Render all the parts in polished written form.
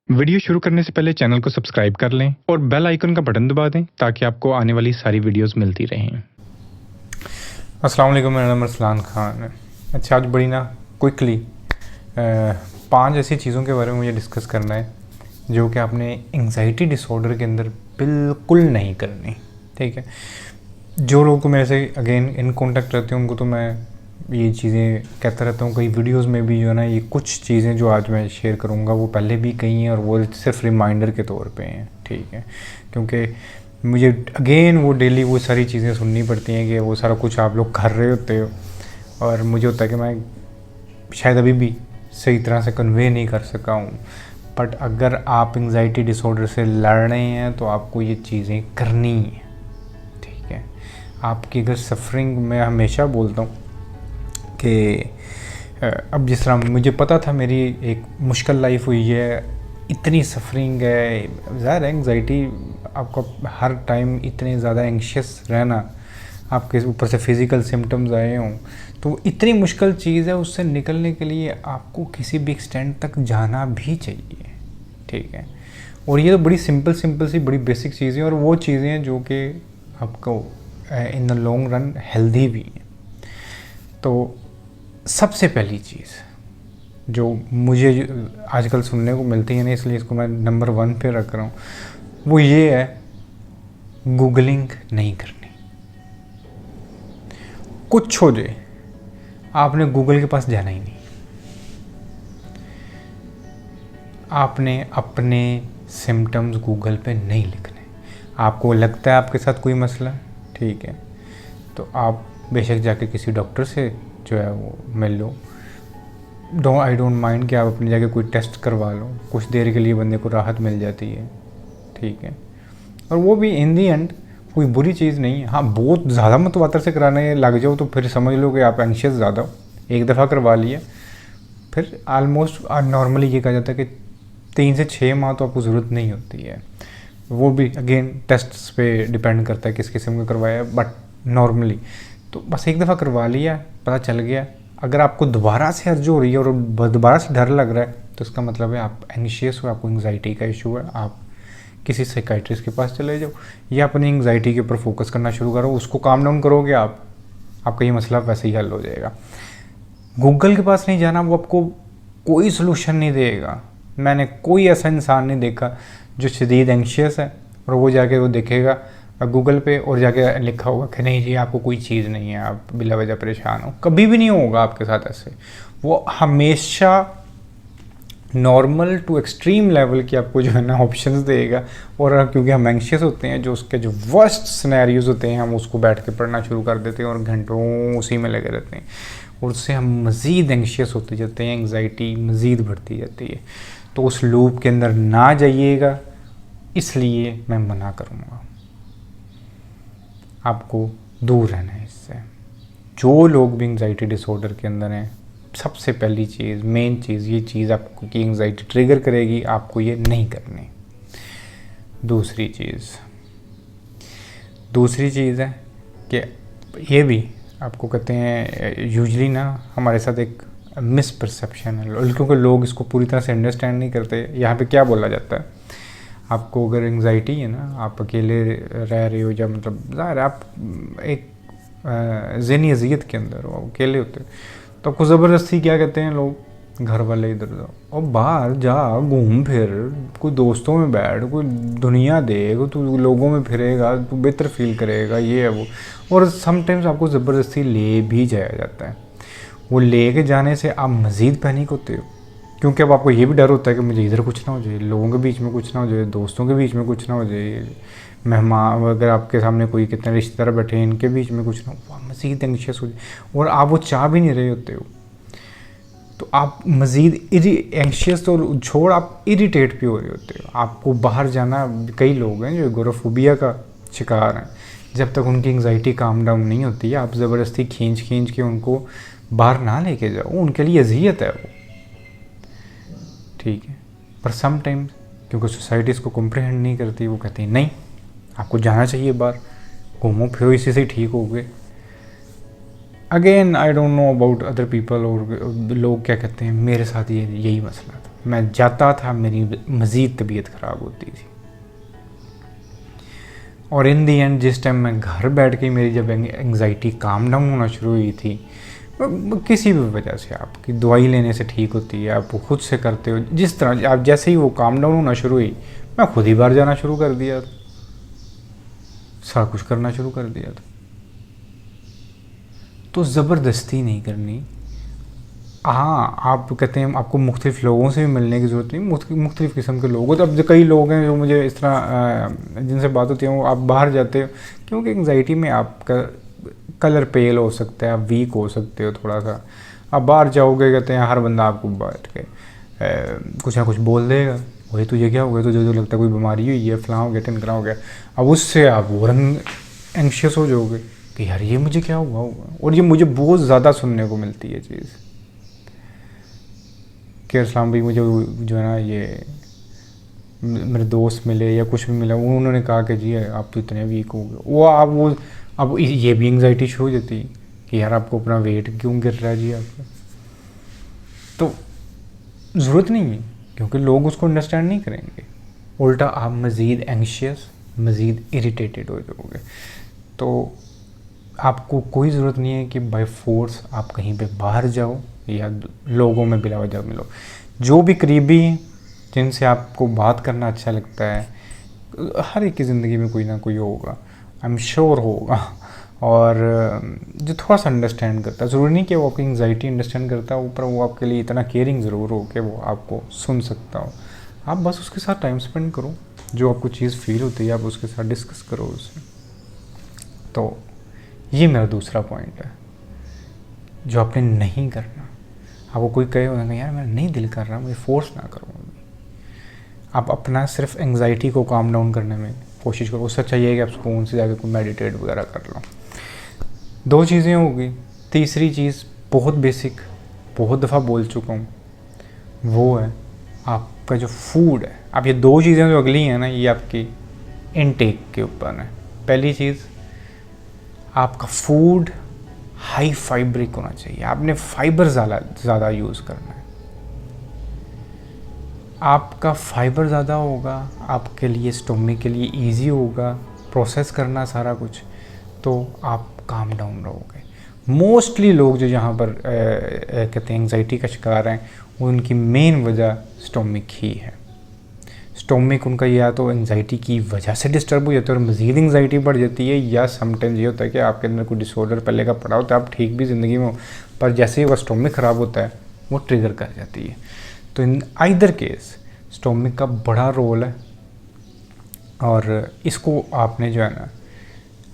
Video शुरू करने से पहले चैनल को सब्सक्राइब कर लें और बेल आइकन का बटन दबा दें ताकि आपको आने वाली सारी वीडियोस मिलती रहें। अस्सलाम वालेकुम, मेरा नाम अरसलान खान है। अच्छा, आज बड़ी क्विकली 5 ऐसी चीज़ों के बारे में मुझे डिस्कस करना है जो कि आपने एंग्जाइटी डिसऑर्डर के अंदर बिल्कुल नहीं करनी। ठीक है, जो लोग को मेरे से अगेन इन कॉन्टेक्ट रहते हैं उनको तो मैं ये चीज़ें कहता रहता हूँ। कई वीडियोस में भी जो है ना, ये कुछ चीज़ें जो आज मैं शेयर करूँगा वो पहले भी कही हैं और वो सिर्फ रिमाइंडर के तौर पे हैं। ठीक है, क्योंकि मुझे अगेन वो डेली वो सारी चीज़ें सुननी पड़ती हैं कि वो सारा कुछ आप लोग कर रहे होते हो और मुझे होता है कि मैं शायद अभी भी सही तरह से कन्वे नहीं कर सका हूँ। बट अगर आप एंग्जाइटी डिसऑर्डर से लड़ रहे हैं तो आपको ये चीज़ें करनी है। ठीक है, आपकी अगर सफरिंग, मैं हमेशा बोलता हूँ कि अब जिस तरह मुझे पता था मेरी एक मुश्किल लाइफ हुई है, इतनी सफरिंग है, ज़ाहिर है एंग्जाइटी आपका हर टाइम इतने ज़्यादा एंग्शियस रहना, आपके ऊपर से फिज़िकल सिम्टम्स आए हों, तो इतनी मुश्किल चीज़ है, उससे निकलने के लिए आपको किसी भी एक्सटेंट तक जाना भी चाहिए। ठीक है, और ये तो बड़ी सिंपल सी बड़ी बेसिक चीज़ें और वो चीज़ें जो कि आपको in the long run healthy भी हैं। तो सबसे पहली चीज़ जो मुझे आजकल सुनने को मिलती है ना, इसलिए इसको मैं नंबर 1 पे रख रहा हूँ, वो ये है गूगलिंग नहीं करनी। कुछ हो जाए आपने गूगल के पास जाना ही नहीं। आपने अपने सिम्टम्स गूगल पे नहीं लिखने। आपको लगता है आपके साथ कोई मसला, ठीक है, तो आप बेशक जाके किसी डॉक्टर से जो है वो मिल लो। आई डोंट माइंड कि आप अपनी जगह कोई टेस्ट करवा लो, कुछ देर के लिए बंदे को राहत मिल जाती है। ठीक है, और वो भी इन दी एंड कोई बुरी चीज़ नहीं है। हाँ, बहुत ज़्यादा मतवातर से कराने लग जाओ तो फिर समझ लो कि आप एंशियस ज़्यादा हो। एक दफ़ा करवा लिया फिर ऑलमोस्ट नॉर्मली ये कहा जाता है कि 3 से 6 माह तो आपको ज़रूरत नहीं होती है। वो भी अगेन टेस्ट्स पे डिपेंड करता है किस किस्म का करवाया, बट नॉर्मली तो बस एक दफ़ा करवा लिया, पता चल गया। अगर आपको दोबारा से अर्ज हो रही है और दोबारा से डर लग रहा है तो इसका मतलब है आप एंग्शियस हो, आपको एंग्जाइटी का इशू है। आप किसी साइकाइट्रिस्ट के पास चले जाओ या अपनी एंग्जाइटी के ऊपर फोकस करना शुरू करो, उसको काम डाउन करोगे आपका ये मसला वैसे ही हल हो जाएगा। गूगल के पास नहीं जाना, वो आपको कोई सोल्यूशन नहीं देगा। मैंने कोई ऐसा इंसान नहीं देखा जो शदीद एंग्शियस है और वो जाके वो देखेगा गूगल पे और जाके लिखा होगा कि नहीं जी आपको कोई चीज़ नहीं है, आप बिला वजह परेशान हो। कभी भी नहीं होगा आपके साथ ऐसे। वो हमेशा नॉर्मल टू एक्सट्रीम लेवल की आपको जो है ना ऑप्शंस देगा। और क्योंकि हम एंग्शियस होते हैं, जो उसके जो वर्स्ट सिनेरियोज होते हैं हम उसको बैठ के पढ़ना शुरू कर देते हैं और घंटों उसी में लगे रहते हैं और उससे हम मज़ीद एंग्शियस होते जाते हैं, एंग्जाइटी मज़ीद बढ़ती जाती है। तो उस लूप के अंदर ना जाइएगा, इसलिए मैं मना करूँगा, आपको दूर रहना है इससे। जो लोग भी एंग्जाइटी डिसऑर्डर के अंदर हैं, सबसे पहली चीज़, मेन चीज़, ये चीज़ आपको की एंग्जाइटी ट्रिगर करेगी, आपको ये नहीं करनी। दूसरी चीज़ है कि ये भी आपको कहते हैं यूजली ना हमारे साथ एक मिसपरसेप्शन है, क्योंकि लोग इसको पूरी तरह से अंडरस्टैंड नहीं करते। यहाँ पे क्या बोला जाता है, आपको अगर एंग्जाइटी है ना, आप अकेले रह रहे हो या मतलब ज़ाहिर आप एक ज़हनी अज़ियत के अंदर हो, अकेले होते हो, तो आपको ज़बरदस्ती क्या कहते हैं लोग, घर वाले इधर जाओ और बाहर जा, घूम फिर, कोई दोस्तों में बैठ, कोई दुनिया देख, तू लोगों में फिरेगा, तू बेहतर फील करेगा, ये है वो। और समटाइम्स आपको ज़बरदस्ती ले भी जाया जाता है। वो ले के जाने से आप मज़ीद पैनिक होते हो, क्योंकि अब आपको ये भी डर होता है कि मुझे इधर कुछ ना हो जाए, लोगों के बीच में कुछ ना हो जाए, दोस्तों के बीच में कुछ ना हो जाए, मेहमान अगर आपके सामने कोई कितने रिश्तेदार बैठे हैं इनके बीच में कुछ ना हो, मज़ीद एंग्शियस हो जाए। और आप वो चाह भी नहीं रहे होते हो, तो आप मज़ीद एंग्शियस तो छोड़, आप इरिटेट भी हो रहे होते हो। आपको बाहर जाना, कई लोग हैं जो एगोराफोबिया का शिकार हैं, जब तक उनकी एंग्जाइटी काम डाउन नहीं होती है, आप ज़बरदस्ती खींच के उनको बाहर ना लेके जाओ, उनके लिए अजियत है वो। ठीक है, पर समटाइम्स क्योंकि सोसाइटी इसको कॉम्प्रिहेंड नहीं करती, वो कहती है नहीं आपको जाना चाहिए बाहर, घूमो फिरो, इसी से ठीक हो गए। Again I don't know about other people, और लोग क्या कहते हैं, मेरे साथ यही मसला था। मैं जाता था, मेरी मज़ीद तबीयत ख़राब होती थी। और इन दी एंड जिस टाइम मैं घर बैठ के मेरी जब एंग्जाइटी काम डाउन होना शुरू हुई थी, किसी भी वजह से आपकी दवाई लेने से ठीक होती है, आप खुद से करते हो, जिस तरह आप जैसे ही वो काम डाउन होना शुरू हुई, मैं खुद ही बाहर जाना शुरू कर दिया, सारा कुछ करना शुरू कर दिया था। तो ज़बरदस्ती नहीं करनी। हाँ, आप कहते हैं आपको मुख्तलिफ लोगों से भी मिलने की ज़रूरत नहीं, मुख्तलिफ किस्म के लोग हो। तो अब कई लोग हैं जो मुझे इस तरह जिनसे बात होती है, वो आप बाहर जाते हो, क्योंकि एंग्जाइटी में आपका कलर पेल हो सकता है, आप वीक हो सकते हो थोड़ा सा। आप बाहर जाओगे, कहते हैं हर बंदा आपको बैठ के कुछ ना कुछ बोल देगा, वही तुझे क्या हो गया, तुझे जो लगता है कोई बीमारी हुई है, फलां हो गया, टिमकरा हो गया। अब उससे आप और एंग्शियस हो जाओगे कि यार ये मुझे क्या हुआ होगा। और ये मुझे बहुत ज़्यादा सुनने को मिलती है चीज़ कि अस्सलाम भाई, मुझे जो है ना ये मेरे दोस्त मिले या कुछ भी मिला, उन्होंने कहा कि जी आप तो इतने वीक हो गए। वो अब ये भी एंग्जाइटी शुरू हो जाती है कि यार आपको अपना वेट क्यों गिर रहा है जी आपका। तो ज़रूरत नहीं है, क्योंकि लोग उसको अंडरस्टैंड नहीं करेंगे, उल्टा आप मज़ीद एंग्शियस, मज़ीद इरिटेटेड हो जाओगे। तो आपको कोई ज़रूरत नहीं है कि बाय फोर्स आप कहीं पे बाहर जाओ या लोगों में बिला वजह मिलो। जो भी करीबी जिनसे आपको बात करना अच्छा लगता है, हर एक की ज़िंदगी में कोई ना कोई होगा, आई एम श्योर होगा, और जो थोड़ा सा अंडरस्टैंड करता है। ज़रूरी नहीं कि वो आपकी एंग्जाइटी अंडरस्टैंड करता हो, ऊपर वो आपके लिए इतना केयरिंग ज़रूर हो कि वो आपको सुन सकता हो। आप बस उसके साथ टाइम स्पेंड करो, जो आपको चीज़ फील होती है आप उसके साथ डिस्कस करो उससे। तो ये मेरा दूसरा पॉइंट है जो आपने नहीं करना। आपको कोई कहे होगा यार मेरा नहीं दिल कर रहा, मुझे फोर्स ना करो। आप अपना सिर्फ एंग्जाइटी को काम डाउन करने में कोशिश करो। उससे चाहिए कि आप सुकून से जाके कोई मेडिटेट वगैरह कर लो। 2 चीज़ें होगी। तीसरी चीज़ बहुत बेसिक, बहुत दफ़ा बोल चुका हूँ, वो है आपका जो फूड है। आप ये 2 चीज़ें जो अगली हैं ना, ये आपकी इनटेक के ऊपर है। पहली चीज़, आपका फूड हाई फाइब्रिक होना चाहिए। आपने फाइबर ज़्यादा यूज़ करना है। आपका फाइबर ज़्यादा होगा, आपके लिए स्टोमिक के लिए इजी होगा प्रोसेस करना सारा कुछ, तो आप काम डाउन रहोगे। मोस्टली लोग जो यहाँ पर कहते हैं एंग्जाइटी का शिकार हैं, उनकी मेन वजह स्टोमिक ही है। स्टोमिक उनका या तो एंग्जाइटी की वजह से डिस्टर्ब हो जाता है और मज़ीद एंग्जाइटी बढ़ जाती है, या समटाइम्स ये होता है कि आपके अंदर कोई डिसऑर्डर पहले का पड़ा होता है, आप ठीक भी ज़िंदगी में हो, पर जैसे ही वो स्टोमिक ख़राब होता है वो ट्रिगर कर जाती है। तो इन आइदर केस स्टोमिक का बड़ा रोल है, और इसको आपने जो है ना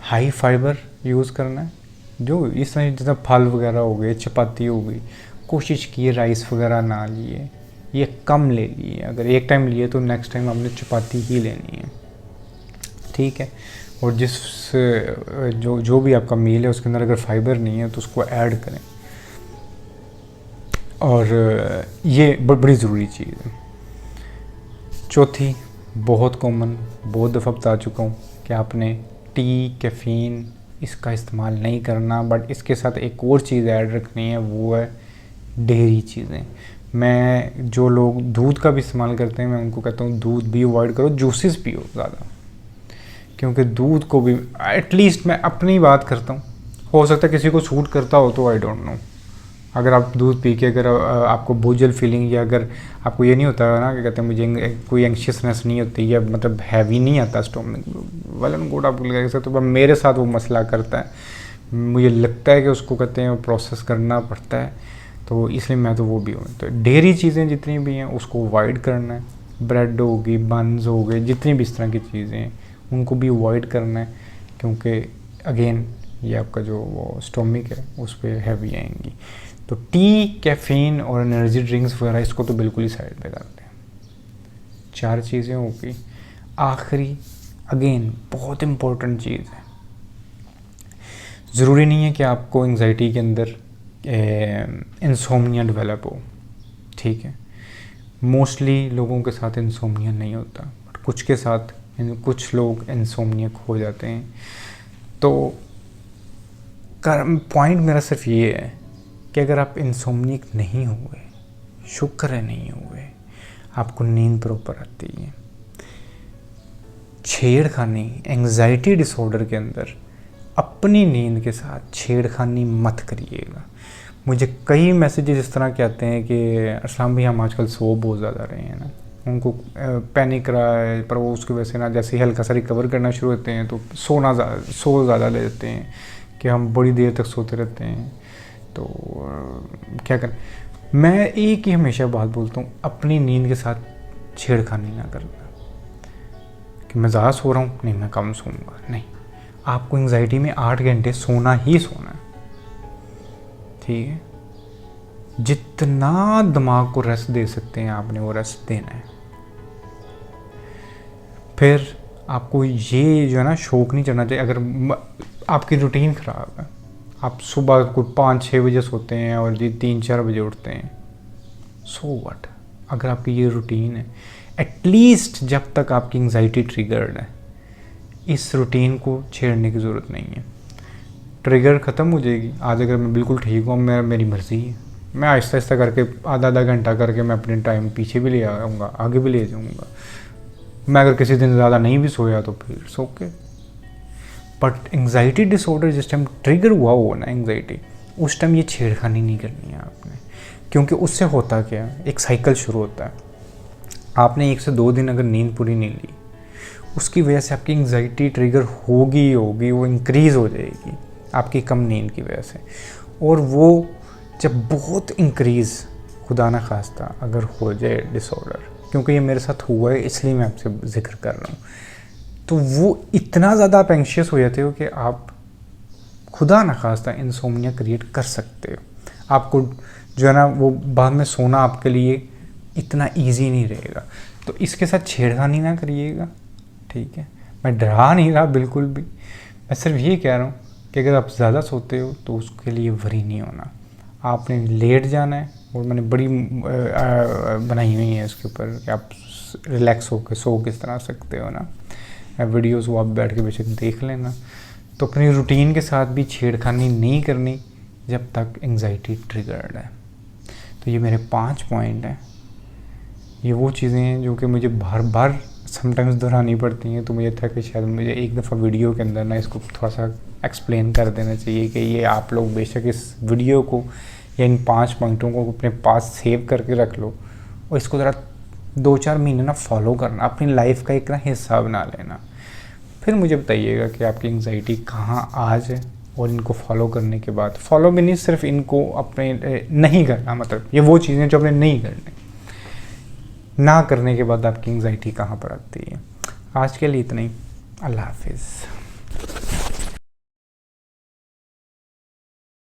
हाई फाइबर यूज़ करना है। जो इस तरह जैसे फल वगैरह हो गए, चपाती हो गई, कोशिश की राइस वगैरह ना लिए, ये कम ले लिए। अगर एक टाइम लिए तो नेक्स्ट टाइम आपने चपाती ही लेनी है, ठीक है। और जो भी आपका मील है उसके अंदर अगर फाइबर नहीं है तो उसको ऐड करें। और ये बड़ी ज़रूरी चीज़ है। चौथी, बहुत कॉमन, बहुत दफ़ा बता चुका हूँ कि आपने टी, कैफ़ीन इसका इस्तेमाल नहीं करना, बट इसके साथ एक और चीज़ ऐड रखनी है, वो है डेयरी चीज़ें। मैं जो लोग दूध का भी इस्तेमाल करते हैं, मैं उनको कहता हूँ दूध भी अवॉइड करो, जूसेस पियो ज़्यादा, क्योंकि दूध को भी एटलीस्ट मैं अपनी बात करता हूँ, हो सकता है किसी को सूट करता हो तो आई डोंट नो। अगर आप दूध पी के अगर आपको बोझल फीलिंग, या अगर आपको ये नहीं होता है ना कि कहते हैं मुझे कोई एंग्शियसनेस नहीं होती, या मतलब हैवी नहीं आता स्टोमिक, वेल एंड गुड, आप कह सकते हो। पर मेरे साथ वो मसला करता है, मुझे लगता है कि उसको कहते हैं प्रोसेस करना पड़ता है, तो इसलिए मैं तो वो भी हूँ। तो डेयरी चीज़ें जितनी भी हैं उसको अवॉइड करना है। ब्रेड होगी, बन्स हो गए, जितनी भी इस तरह की चीज़ें हैं उनको भी अवॉइड करना है, क्योंकि अगेन ये आपका जो वो स्टोमिक है उस पर हैवी आएंगी। तो टी, कैफ़ीन और एनर्जी ड्रिंक्स वगैरह इसको तो बिल्कुल ही साइड पे करते हैं। 4 चीज़ें होगी। आखिरी अगेन बहुत इम्पोर्टेंट चीज़ है, ज़रूरी नहीं है कि आपको एंग्जाइटी के अंदर इंसोम्निया डेवलप हो, ठीक है। मोस्टली लोगों के साथ इंसोम्निया नहीं होता, बट कुछ के साथ कुछ लोग इंसोम्नियक हो जाते हैं। तो पॉइंट मेरा सिर्फ ये है कि अगर आप इंसोम्नियक नहीं हुए, शुक्र है नहीं हुए, आपको नींद प्रॉपर आती है। छेड़खानी, एंजाइटी डिसऑर्डर के अंदर अपनी नींद के साथ छेड़खानी मत करिएगा। मुझे कई मैसेजेस इस तरह के आते हैं कि असलम भाई हम आजकल सो बहुत ज़्यादा रहे हैं ना, उनको पैनिक रहा है, पर वो उसकी वजह से ना जैसे ही हल्का सा रिकवर करना शुरू होते हैं तो सो ज़्यादा ले लेते हैं कि हम बड़ी देर तक सोते रहते हैं। तो क्या करें, मैं एक ही हमेशा बात बोलता हूँ, अपनी नींद के साथ छेड़खानी ना करना कि मैं ज़्यादा सो रहा हूँ, नहीं मैं कम सोऊंगा, नहीं। आपको एंजाइटी में 8 घंटे सोना ही सोना है, ठीक है। जितना दिमाग को रेस्ट दे सकते हैं आपने वो रेस्ट देना है। फिर आपको ये जो है ना शौक नहीं चढ़ना चाहिए। अगर आपकी रूटीन ख़राब है, आप सुबह को 5-6 बजे सोते हैं और ये 3-4 बजे उठते हैं, सो व्हाट। अगर आपकी ये रूटीन है, एटलीस्ट जब तक आपकी एंजाइटी ट्रिगर्ड है, इस रूटीन को छेड़ने की ज़रूरत नहीं है। ट्रिगर ख़त्म हो जाएगी। आज अगर मैं बिल्कुल ठीक हूँ, मेरी मर्ज़ी है, मैं आहिस्ता आहिस्ता करके आधा घंटा करके मैं अपने टाइम पीछे भी ले आऊँगा, आगे भी ले जाऊँगा। मैं अगर किसी दिन ज़्यादा नहीं भी सोया तो फिर सो के। बट एंजाइटी डिसऑर्डर जिस टाइम ट्रिगर हुआ हो ना एंजाइटी, उस टाइम ये छेड़खानी नहीं करनी है आपने। क्योंकि उससे होता क्या है, एक साइकिल शुरू होता है। आपने 1 से 2 दिन अगर नींद पूरी नहीं ली, उसकी वजह से आपकी एंजाइटी ट्रिगर होगी, वो इंक्रीज़ हो जाएगी आपकी कम नींद की वजह से। और वो जब बहुत इंक्रीज़, खुदा ना खास्ता अगर हो जाए डिसऑर्डर, क्योंकि ये मेरे साथ हुआ है इसलिए मैं आपसे जिक्र कर रहा हूँ, तो वो इतना ज़्यादा आप एंशियस हो जाते हो कि आप खुदा ना खास्ता इंसोम्निया क्रिएट कर सकते हो। आपको जो है ना वो बाद में सोना आपके लिए इतना ईजी नहीं रहेगा। तो इसके साथ छेड़खानी ना करिएगा, ठीक है। मैं डरा नहीं रहा बिल्कुल भी, मैं सिर्फ ये कह रहा हूँ कि अगर आप ज़्यादा सोते हो तो उसके लिए वरी नहीं होना, आपने लेट जाना है। और मैंने बड़ी बनाई हुई है इसके ऊपर कि आप रिलैक्स होकर सो किस तरह सकते हो ना, वीडियोस वो आप बैठ के बेशक देख लेना। तो अपनी रूटीन के साथ भी छेड़खानी नहीं करनी जब तक एंजाइटी ट्रिगर्ड है। तो ये मेरे 5 पॉइंट हैं। ये वो चीज़ें हैं जो कि मुझे बार बार समटाइम्स दोहरानी पड़ती हैं, तो मुझे था कि शायद मुझे एक दफ़ा वीडियो के अंदर ना इसको थोड़ा सा एक्सप्लेन कर देना चाहिए कि ये आप लोग बेशक इस वीडियो को या इन 5 पॉइंटों को अपने पास सेव करके रख लो और इसको ज़रा 2-4 महीने ना फॉलो करना, अपनी लाइफ का एक ना हिस्सा बना लेना। फिर मुझे बताइएगा कि आपकी एंजाइटी कहाँ आज है, और इनको फॉलो करने के बाद, फॉलो भी नहीं, सिर्फ इनको अपने नहीं करना, मतलब ये वो चीज़ें जो अपने नहीं करनी, ना करने के बाद आपकी एंजाइटी कहाँ पर आती है। आज के लिए इतना ही, अल्लाह हाफिज़।